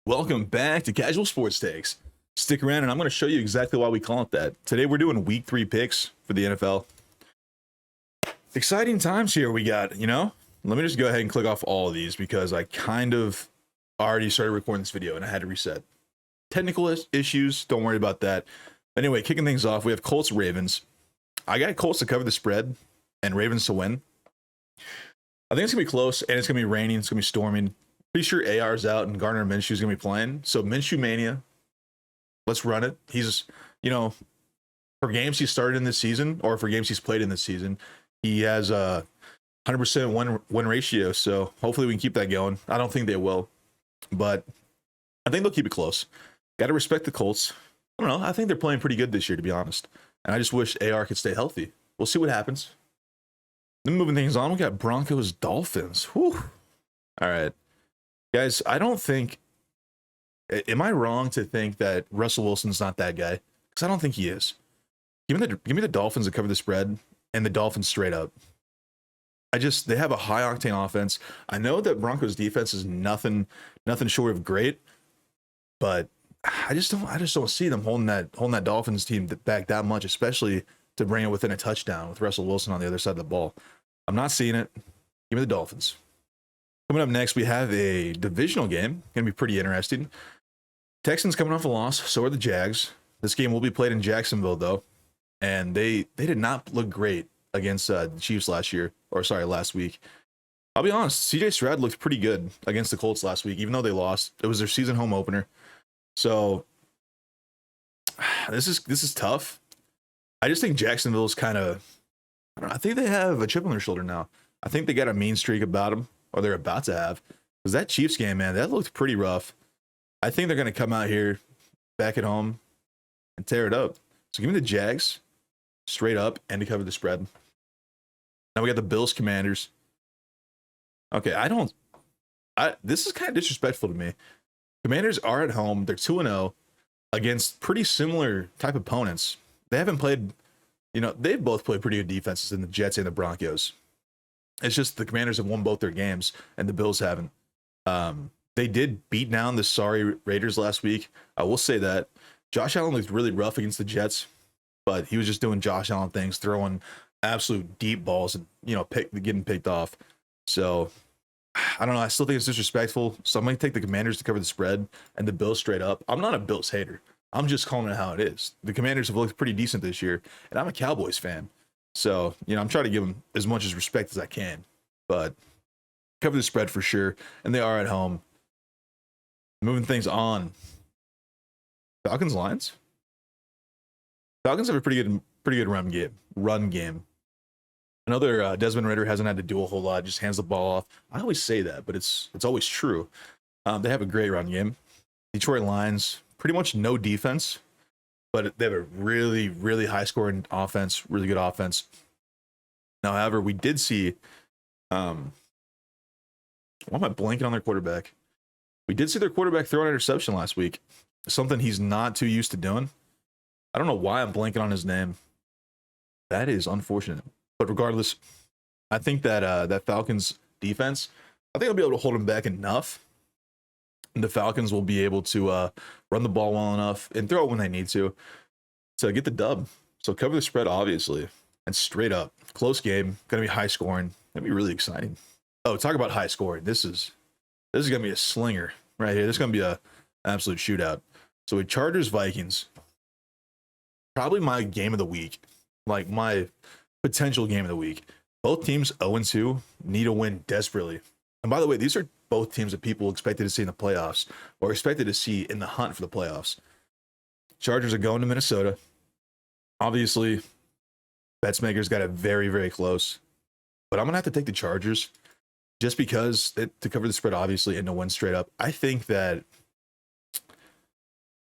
Welcome back to Casual Sports Takes. Stick around and I'm going to show you exactly why we call it that. Today we're doing week 3 picks for the NFL. Exciting times here we got, Let me just go ahead and click off all of these because I kind of already started recording this video and I had to reset. Technical issues, don't worry about that. Anyway, kicking things off, we have Colts Ravens. I got Colts to cover the spread and Ravens to win. I think it's going to be close and it's going to be raining, it's going to be storming. Pretty sure AR's out and Gardner Minshew's going to be playing. So Minshew Mania, let's run it. He's, for games he started in this season or for games he's played in this season, he has a 100% win ratio. So hopefully we can keep that going. I don't think they will, but I think they'll keep it close. Got to respect the Colts. I don't know. I think they're playing pretty good this year, to be honest. And I just wish AR could stay healthy. We'll see what happens. Then moving things on, we got Broncos Dolphins. Whew. All right. Guys, I don't think, am I wrong to think that Russell Wilson's not that guy? Because I don't think he is. Give me the Dolphins to cover the spread and the Dolphins straight up. They have a high octane offense. I know that Broncos defense is nothing short of great, but I just don't see them holding that Dolphins team back that much, especially to bring it within a touchdown with Russell Wilson on the other side of the ball. I'm not seeing it. Give me the Dolphins. Coming up next, we have a divisional game. Going to be pretty interesting. Texans coming off a loss, so are the Jags. This game will be played in Jacksonville, though. And they did not look great against the Chiefs last week. I'll be honest, CJ Stroud looked pretty good against the Colts last week, even though they lost. It was their season home opener. So this is tough. I just think Jacksonville's kind of, I think they have a chip on their shoulder now. I think they got a mean streak about them. Or they're about to have. Because that Chiefs game, man, that looked pretty rough. I think they're going to come out here back at home and tear it up. So give me the Jags straight up and to cover the spread. Now we got the Bills Commanders. Okay, this is kind of disrespectful to me. Commanders are at home. They're 2-0 against pretty similar type opponents. They haven't played, they've both played pretty good defenses in the Jets and the Broncos. It's just the Commanders have won both their games, and the Bills haven't. They did beat down the sorry Raiders last week. I will say that. Josh Allen looked really rough against the Jets, but he was just doing Josh Allen things, throwing absolute deep balls and, getting picked off. So, I don't know. I still think it's disrespectful. So I'm going to take the Commanders to cover the spread and the Bills straight up. I'm not a Bills hater. I'm just calling it how it is. The Commanders have looked pretty decent this year, and I'm a Cowboys fan. So, I'm trying to give them as much as respect as I can, but cover the spread for sure. And they are at home. Moving things on. Falcons Lions. Falcons have a pretty good run game. Another Desmond Ridder hasn't had to do a whole lot, just hands the ball off. I always say that, but it's always true. They have a great run game. Detroit Lions, pretty much no defense. But they have a really, really high-scoring offense, really good offense. Now, however, we did see, why am I blanking on their quarterback? We did see their quarterback throw an interception last week, something he's not too used to doing. I don't know why I'm blanking on his name. That is unfortunate. But regardless, I think that that Falcons defense, I think they'll be able to hold him back enough. And the Falcons will be able to run the ball well enough and throw it when they need to get the dub. So cover the spread, obviously, and straight up. Close game, going to be high scoring. Going to be really exciting. Oh, talk about high scoring. This is going to be a slinger right here. This is going to be an absolute shootout. So with Chargers Vikings, probably my game of the week, like my potential game of the week. Both teams 0-2 need a win desperately. And by the way, these are both teams that people expected to see in the playoffs or expected to see in the hunt for the playoffs. Chargers are going to Minnesota. Obviously, Betsmaker's got it very, very close. But I'm going to have to take the Chargers just because to cover the spread, obviously, and to win straight up. I think that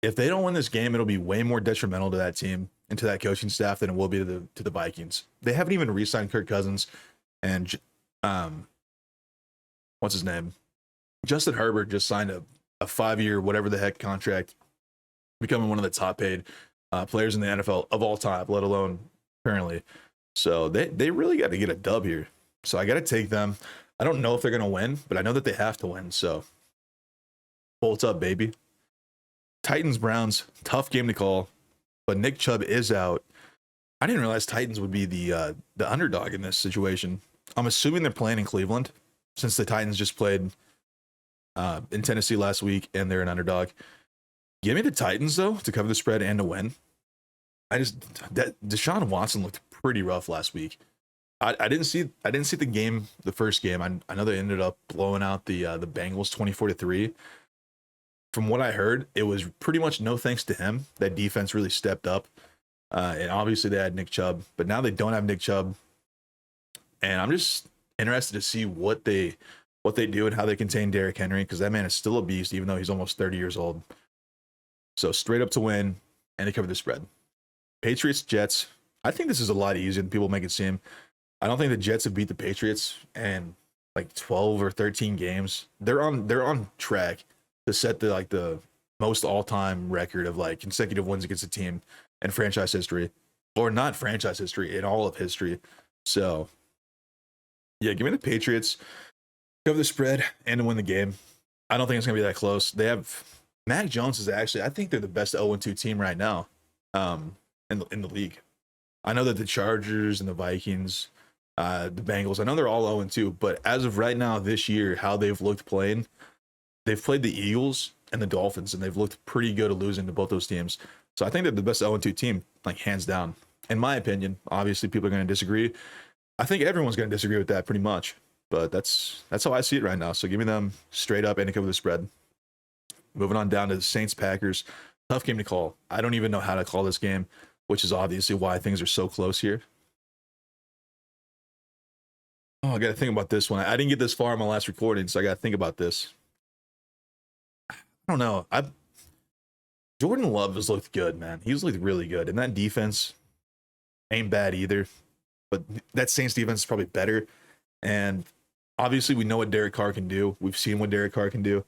if they don't win this game, it'll be way more detrimental to that team and to that coaching staff than it will be to the Vikings. They haven't even re-signed Kirk Cousins and what's his name? Justin Herbert just signed a 5-year whatever the heck contract, becoming one of the top paid players in the NFL of all time, let alone currently. So they really got to get a dub here. So I got to take them. I don't know if they're going to win, but I know that they have to win. So Bolts up, baby. Titans Browns, tough game to call, but Nick Chubb is out. I didn't realize Titans would be the underdog in this situation. I'm assuming they're playing in Cleveland since the Titans just played in Tennessee last week and they're an underdog. Give me the Titans though to cover the spread and to win. That Deshaun Watson looked pretty rough last week. I didn't see the game, the first game. I know they ended up blowing out the Bengals 24-3. From what I heard, it was pretty much no thanks to him. That defense really stepped up. And obviously they had Nick Chubb, but now they don't have Nick Chubb. And I'm just interested to see what they do and how they contain Derrick Henry, because that man is still a beast, even though he's almost 30 years old. So straight up to win and to cover the spread. Patriots, Jets. I think this is a lot easier than people make it seem. I don't think the Jets have beat the Patriots in like 12 or 13 games. They're on track to set the most all-time record of like consecutive wins against a team in franchise history, or not franchise history, in all of history. So yeah, give me the Patriots, cover the spread, and to win the game. I don't think it's gonna be that close. They have Mac Jones is actually, I think they're the best 0-2 team right now in the league. I know that the Chargers and the Vikings, the Bengals, I know they're all 0-2, but as of right now this year, how they've looked playing, they've played the Eagles and the Dolphins, and they've looked pretty good at losing to both those teams. So I think they're the best 0-2 team, like hands down. In my opinion, obviously people are going to disagree. I think everyone's going to disagree with that pretty much, but that's how I see it right now. So give me them straight up and to cover the spread. Moving on down to the Saints Packers. Tough game to call. I don't even know how to call this game, which is obviously why things are so close here. Oh, I got to think about this one. I didn't get this far in my last recording, so I got to think about this. I don't know. Jordan Love has looked good, man. He's looked really good. And that defense ain't bad either. But that Saints defense is probably better. And obviously we know what Derek Carr can do. We've seen what Derek Carr can do.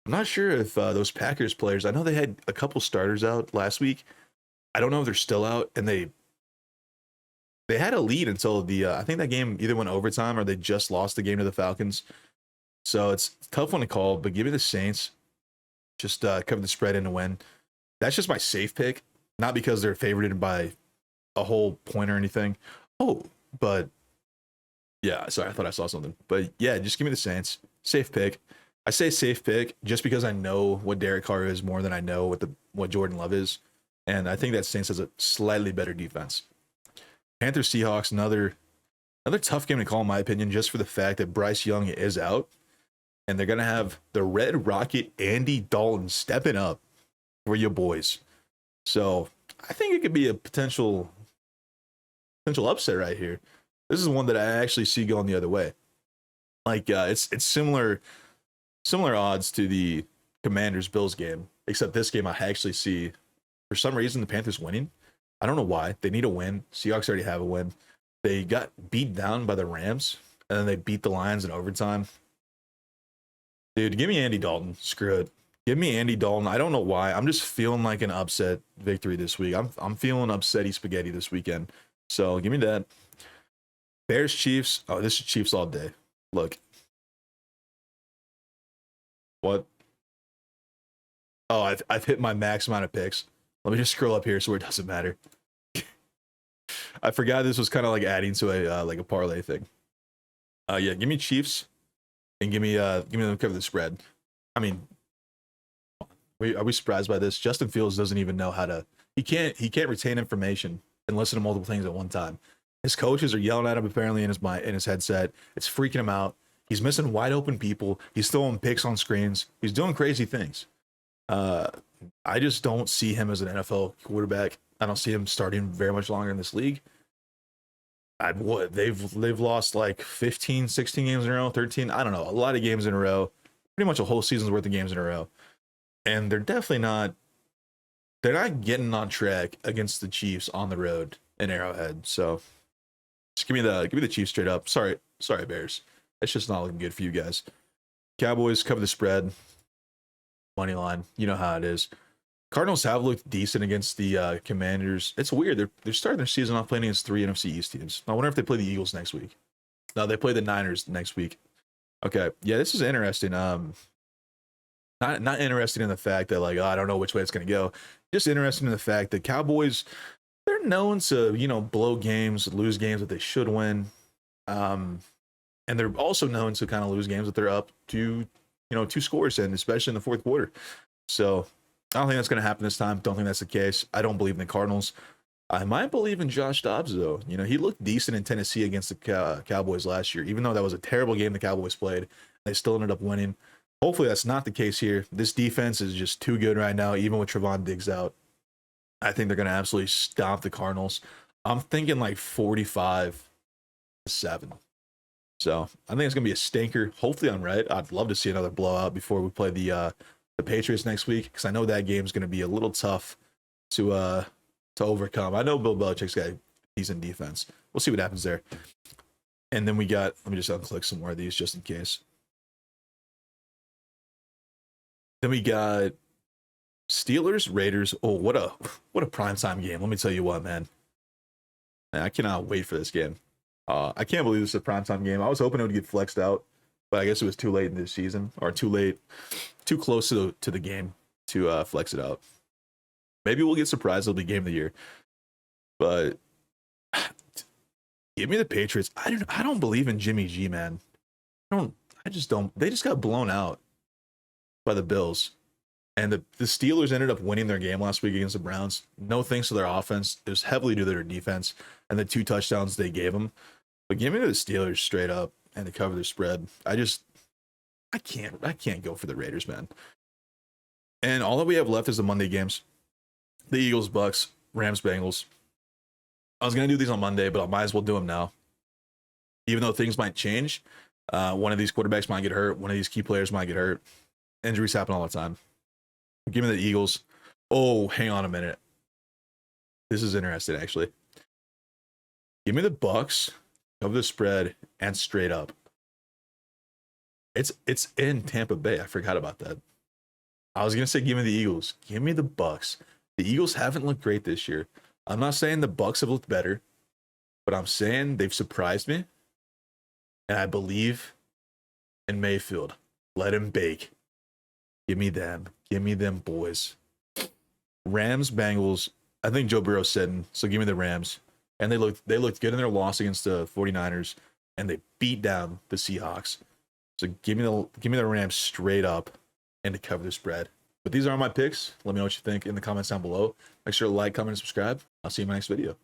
I'm not sure if those Packers players, I know they had a couple starters out last week. I don't know if they're still out. And they had a lead until I think that game either went overtime or they just lost the game to the Falcons. So it's a tough one to call, but give me the Saints. Just cover the spread and to win. That's just my safe pick. Not because they're favored by a whole point or anything. Oh, but yeah, sorry, I thought I saw something. But yeah, just give me the Saints. Safe pick. I say safe pick just because I know what Derek Carr is more than I know what Jordan Love is. And I think that Saints has a slightly better defense. Panthers Seahawks, another tough game to call in my opinion, just for the fact that Bryce Young is out. And they're gonna have the Red Rocket Andy Dalton stepping up for your boys. So I think it could be a potential upset right here. This is one that I actually see going the other way. Like it's similar odds to the Commanders Bills game, except this game I actually see for some reason the Panthers winning. I don't know why. They need a win. Seahawks already have a win. They got beat down by the Rams, and then they beat the Lions in overtime. Dude, give me Andy Dalton. Screw it. Give me Andy Dalton. I don't know why. I'm just feeling like an upset victory this week. I'm feeling upsetty spaghetti this weekend. So give me that. Bears Chiefs. Oh, this is Chiefs all day. Look. What? Oh, I've hit my max amount of picks. Let me just scroll up here so it doesn't matter. I forgot this was kind of like adding to a parlay thing. Yeah, give me Chiefs and give me them cover the spread. I mean, are we surprised by this? Justin Fields doesn't even know how to. He can't retain information and listen to multiple things at one time. His coaches are yelling at him apparently in his headset. It's freaking him out. He's missing wide open people. He's throwing picks on screens. He's doing crazy things. I just don't see him as an NFL quarterback. I don't see him starting very much longer in this league. They've lost like 15, 16 games in a row, 13. I don't know, a lot of games in a row. Pretty much a whole season's worth of games in a row. And they're definitely not. They're not getting on track against the Chiefs on the road in Arrowhead. So just give me the Chiefs straight up. Sorry, Bears. It's just not looking good for you guys. Cowboys cover the spread. Money line. You know how it is. Cardinals have looked decent against the Commanders. It's weird. They're starting their season off playing against 3 NFC East teams. I wonder if they play the Eagles next week. No, they play the Niners next week. Okay. Yeah, this is interesting. Not interested in the fact that like, oh, I don't know which way it's gonna go. Just interested in the fact that Cowboys, they're known to, you know, blow games, lose games that they should win. Um, and they're also known to kind of lose games that they're up to, you know, 2 scores in, especially in the fourth quarter. So I don't think that's going to happen this time. Don't think that's the case. I don't believe in the Cardinals. I might believe in Josh Dobbs, though. You know, he looked decent in Tennessee against the Cowboys last year, even though that was a terrible game the Cowboys played. They still ended up winning. Hopefully, that's not the case here. This defense is just too good right now, even with Trevon Diggs out. I think they're going to absolutely stomp the Cardinals. I'm thinking like 45-7. So I think it's going to be a stinker. Hopefully, I'm right. I'd love to see another blowout before we play the Patriots next week, because I know that game's going to be a little tough to overcome. I know Bill Belichick's got a decent defense. We'll see what happens there. And then we got, let me just unclick some more of these just in case. Then we got Steelers, Raiders. Oh, what a primetime game. Let me tell you what, man. I cannot wait for this game. I can't believe this is a primetime game. I was hoping it would get flexed out, but I guess it was too late in this season, or too close to the game to flex it out. Maybe we'll get surprised. It'll be game of the year. But give me the Patriots. I don't believe in Jimmy G, man. I just don't. They just got blown out by the Bills. And the Steelers ended up winning their game last week against the Browns. No thanks to their offense. It was heavily due to their defense and the 2 touchdowns they gave them. But give me the Steelers straight up and to cover their spread. I can't go for the Raiders, man. And all that we have left is the Monday games. The Eagles, Bucks, Rams, Bengals. I was going to do these on Monday, but I might as well do them now. Even though things might change, one of these quarterbacks might get hurt. One of these key players might get hurt. Injuries happen all the time. Give me the Eagles. Oh, hang on a minute. This is interesting, actually. Give me the Bucks, cover the spread, and straight up. It's in Tampa Bay. I forgot about that. I was gonna say give me the Eagles. Give me the Bucks. The Eagles haven't looked great this year. I'm not saying the Bucks have looked better, but I'm saying they've surprised me. And I believe in Mayfield. Let him bake. Give me them. Give me them boys. Rams, Bengals. I think Joe Burrow's sitting, so give me the Rams. And they looked good in their loss against the 49ers, and they beat down the Seahawks. So give me the Rams straight up and to cover the spread. But these are my picks. Let me know what you think in the comments down below. Make sure to like, comment, and subscribe. I'll see you in my next video.